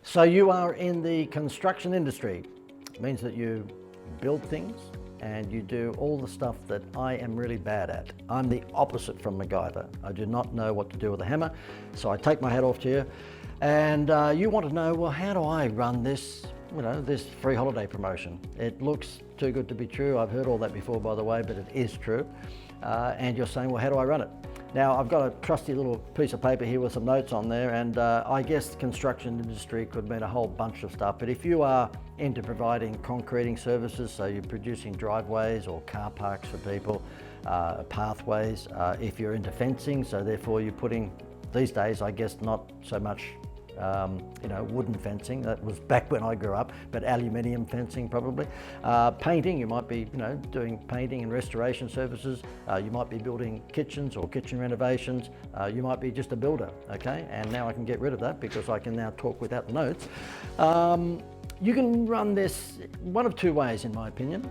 So you are in the construction industry. It means that you build things and you do all the stuff that I am really bad at. I'm the opposite from MacGyver. I do not know what to do with a hammer, so I take my hat off to you. And you want to know, well, how do I run this, this free holiday promotion? It looks too good to be true. I've heard all that before, by the way, but it is true. And you're saying, well, how do I run it? Now, I've got a trusty little piece of paper here with some notes on there, and I guess the construction industry could mean a whole bunch of stuff, but if you are into providing concreting services, so you're producing driveways or car parks for people, pathways, if you're into fencing, so therefore you're putting, these days, I guess not so much wooden fencing. That was back when I grew up, but aluminium fencing probably. Painting, you might be doing painting and restoration services. You might be building kitchens or kitchen renovations. You might be just a builder, okay? And now I can get rid of that because I can now talk without the notes. You can run this one of two ways, in my opinion.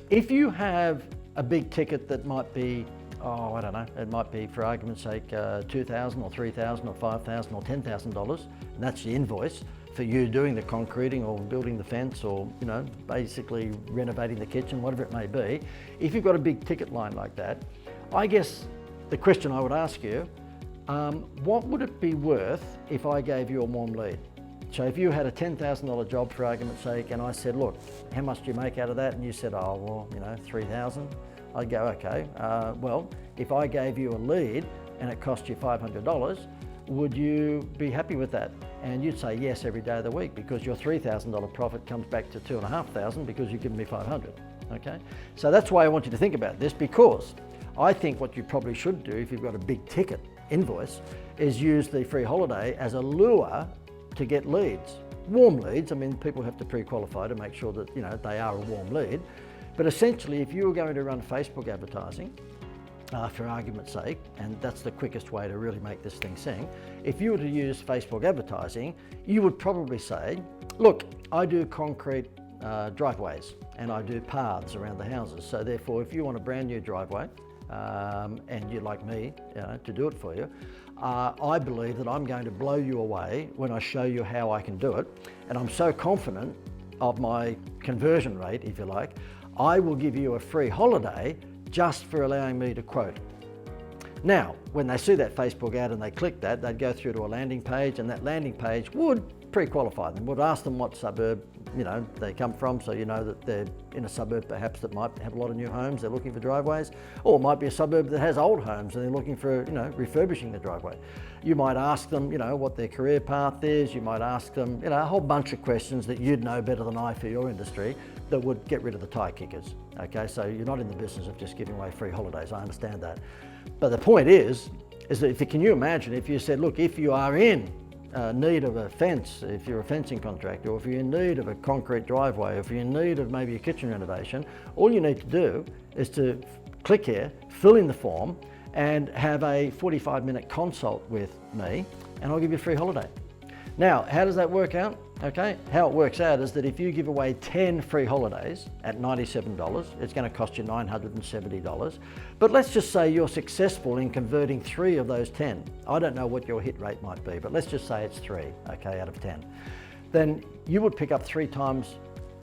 If you have a big ticket that might be, I don't know, it might be, for argument's sake, $2,000 or $3,000 or $5,000 or $10,000, and that's the invoice for you doing the concreting or building the fence or, basically renovating the kitchen, whatever it may be. If you've got a big ticket line like that, I guess the question I would ask you, what would it be worth if I gave you a warm lead? So if you had a $10,000 job, for argument's sake, and I said, look, how much do you make out of that? And you said, oh, well, 3,000. I'd go, okay, well, if I gave you a lead and it cost you $500, would you be happy with that? And you'd say yes every day of the week because your $3,000 profit comes back to $2,500 because you've given me $500, okay? So that's why I want you to think about this, because I think what you probably should do if you've got a big ticket invoice is use the free holiday as a lure to get leads. Warm leads, I mean, people have to pre-qualify to make sure that, they are a warm lead. But essentially, if you were going to run Facebook advertising, for argument's sake, and that's the quickest way to really make this thing sing, if you were to use Facebook advertising, you would probably say, look, I do concrete driveways and I do paths around the houses. So therefore, if you want a brand new driveway and you'd like me to do it for you, I believe that I'm going to blow you away when I show you how I can do it. And I'm so confident of my conversion rate, if you like, I will give you a free holiday just for allowing me to quote. Now, when they see that Facebook ad and they click that, they'd go through to a landing page, and that landing page would pre-qualify them, would ask them what suburb they come from, so you know that they're in a suburb perhaps that might have a lot of new homes, they're looking for driveways, or it might be a suburb that has old homes and they're looking for refurbishing the driveway. You might ask them what their career path is, you might ask them a whole bunch of questions that you'd know better than I for your industry that would get rid of the tie kickers. Okay, so you're not in the business of just giving away free holidays, I understand that. But the point is that can you imagine if you said, look, if you are in need of a fence, if you're a fencing contractor, or if you're in need of a concrete driveway, or if you're in need of maybe a kitchen renovation, all you need to do is to click here, fill in the form, and have a 45-minute consult with me, and I'll give you a free holiday. Now, how does that work out? Okay, how it works out is that if you give away 10 free holidays at $97, it's going to cost you $970. But let's just say you're successful in converting 3 of those 10. I don't know what your hit rate might be, but let's just say it's 3, okay, out of 10. Then you would pick up 3 times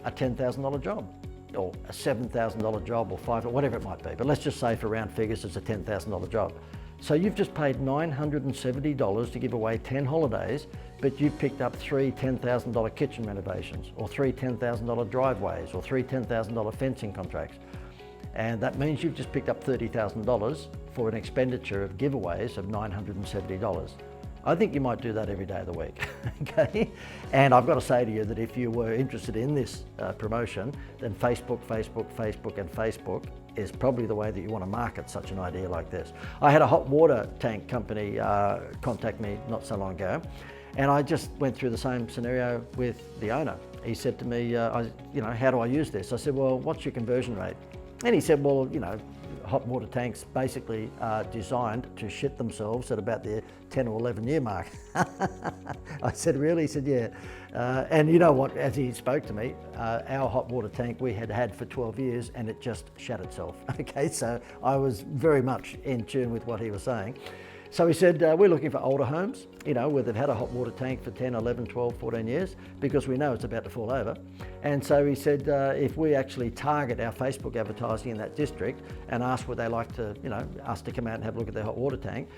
a $10,000 job, or a $7,000 job, or 5, or whatever it might be. But let's just say for round figures, it's a $10,000 job. So you've just paid $970 to give away 10 holidays, but you've picked up 3 $10,000 kitchen renovations, or 3 $10,000 driveways, or 3 $10,000 fencing contracts. And that means you've just picked up $30,000 for an expenditure of giveaways of $970. I think you might do that every day of the week, okay? And I've got to say to you that if you were interested in this promotion, then Facebook, and Facebook is probably the way that you want to market such an idea like this. I had a hot water tank company contact me not so long ago, and I just went through the same scenario with the owner. He said to me, how do I use this? I said, well, what's your conversion rate? And he said, well, hot water tanks basically are designed to shit themselves at about the 10 or 11 year mark. I said, really? He said, yeah. And you know what, as he spoke to me, our hot water tank we had for 12 years and it just shat itself. Okay, so I was very much in tune with what he was saying. So he said, we're looking for older homes, you know, where they've had a hot water tank for 10, 11, 12, 14 years, because we know it's about to fall over. And so he said, if we actually target our Facebook advertising in that district and ask would they like to, you know, us to come out and have a look at their hot water tank,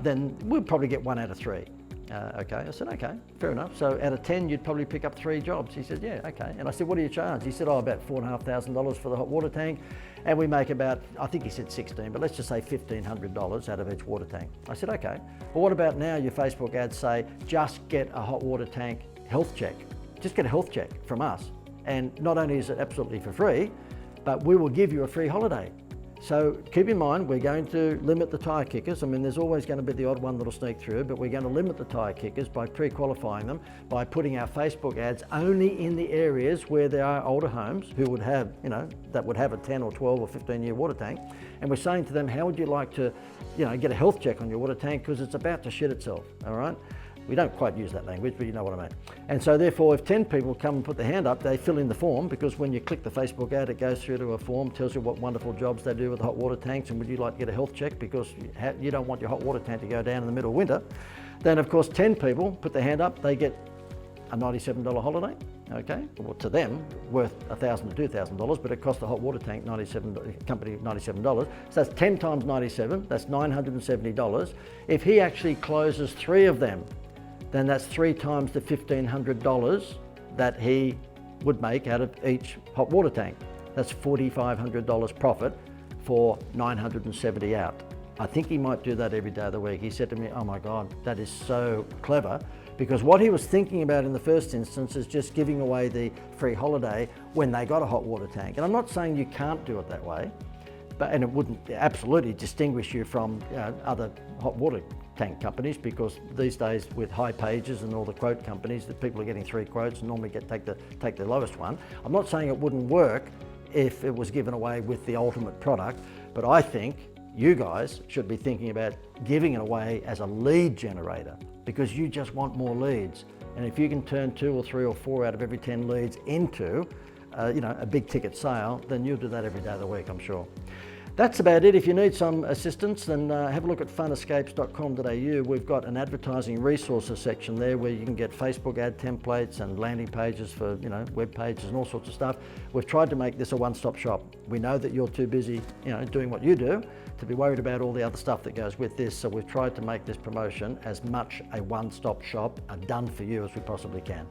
then we'll probably get 1 out of 3. Okay, I said, okay, fair enough. So out of 10, you'd probably pick up 3 jobs. He said, yeah, okay. And I said, what do you charge? He said, oh, about $4,500 for the hot water tank. And we make about, I think he said 16, but let's just say $1,500 out of each water tank. I said, okay. Well, what about now your Facebook ads say, just get a hot water tank health check. Just get a health check from us. And not only is it absolutely for free, but we will give you a free holiday. So keep in mind, we're going to limit the tyre kickers. I mean, there's always going to be the odd one that'll sneak through, but we're going to limit the tyre kickers by pre-qualifying them, by putting our Facebook ads only in the areas where there are older homes who would have, you know, that would have a 10 or 12 or 15 year water tank. And we're saying to them, how would you like to, you know, get a health check on your water tank because it's about to shit itself, all right? We don't quite use that language, but you know what I mean. And so therefore, if 10 people come and put their hand up, they fill in the form, because when you click the Facebook ad, it goes through to a form, tells you what wonderful jobs they do with the hot water tanks, and would you like to get a health check because you don't want your hot water tank to go down in the middle of winter. Then of course, 10 people put their hand up, they get a $97 holiday, okay? Well, to them, worth $1,000 to $2,000, but it cost the hot water tank company $97. So that's 10 times 97, that's $970. If he actually closes 3 of them, then that's 3 times the $1,500 that he would make out of each hot water tank. That's $4,500 profit for 970 out. I think he might do that every day of the week. He said to me, oh my God, that is so clever, because what he was thinking about in the first instance is just giving away the free holiday when they got a hot water tank. And I'm not saying you can't do it that way, and it wouldn't absolutely distinguish you from other hot water tank companies, because these days with high pages and all the quote companies, that people are getting 3 quotes and normally take the lowest one. I'm not saying it wouldn't work if it was given away with the ultimate product, but I think you guys should be thinking about giving it away as a lead generator, because you just want more leads. And if you can turn 2 or 3 or 4 out of every 10 leads into you know, a big ticket sale, then you'll do that every day of the week, I'm sure. That's about it. If you need some assistance, then have a look at funescapes.com.au. We've got an advertising resources section there where you can get Facebook ad templates and landing pages for, you know, web pages and all sorts of stuff. We've tried to make this a one-stop shop. We know that you're too busy, you know, doing what you do to be worried about all the other stuff that goes with this. So we've tried to make this promotion as much a one-stop shop, a done for you as we possibly can.